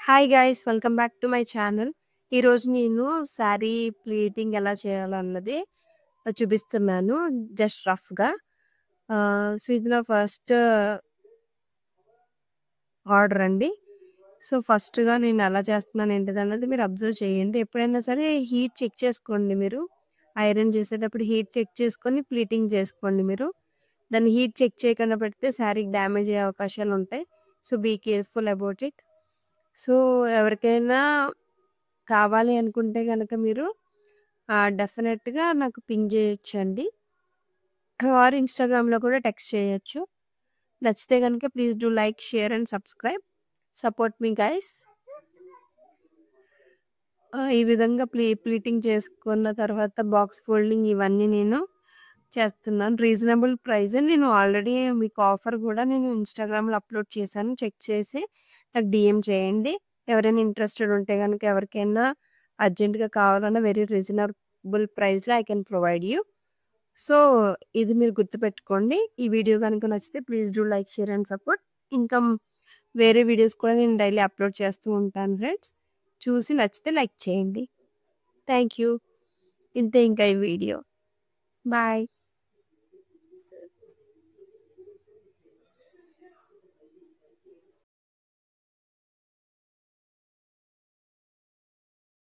Hi guys welcome back to my channel. ఈరోజు నేను sari pleating ఎలా చేయాలన్నది చూపిస్తున్నాను జస్ట్ రఫ్గా. సో ఇది నా ఫస్ట్ ఆర్డర్ అండి. సో ఫస్ట్గా నేను ఎలా చేస్తున్నాను ఏంటిది అన్నది మీరు అబ్జర్వ్ చేయండి. ఎప్పుడైనా సరే హీట్ చెక్ చేసుకోండి. మీరు ఐరన్ చేసేటప్పుడు హీట్ చెక్ చేసుకొని ప్లీటింగ్ చేసుకోండి. మీరు దాన్ని హీట్ చెక్ చేయకుండా పెడితే శారీకి డ్యామేజ్ అయ్యే అవకాశాలు ఉంటాయి. So be careful about it. So ఎవరికైనా కావాలి అనుకుంటే గనక మీరు డెఫినెట్‌గా నాకు పింగ్ చేయొచ్చండి. ఆర్ ఇన్‌స్టాగ్రామ్‌లో కూడా టెక్స్ట్ చేయొచ్చు. నచ్చితే గనుక please do like, share and subscribe. Support me guys. ఈ విధంగా ప్లీటింగ్ చేసుకున్న తర్వాత బాక్స్ ఫోల్డింగ్ ఇవన్నీ నేను చేస్తున్నాను. రీజనబుల్ ప్రైజే. నేను ఆల్రెడీ మీకు ఆఫర్ కూడా నేను ఇన్‌స్టాగ్రామ్‌లో అప్‌లోడ్ చేశాను. చెక్ చేసి నాకు డీఎం చేయండి. ఎవరైనా ఇంట్రెస్టెడ్ ఉంటే గనుక ఎవరికైనా అర్జెంట్‌గా కావాలన్నా వెరీ రీజనబుల్ ప్రైస్‌లో I can provide you. So ఇది మీరు గుర్తుపెట్టుకోండి. ఈ వీడియో గనుక నచ్చితే please do like, share and support. ఇంకా వేరే వీడియోస్ కూడా నేను డైలీ అప్‌లోడ్ చేస్తూ ఉంటాను ఫ్రెండ్స్. చూసి నచ్చితే లైక్ చేయండి. Thank you. ఇంతే ఇంకా ఈ వీడియో. బాయ్.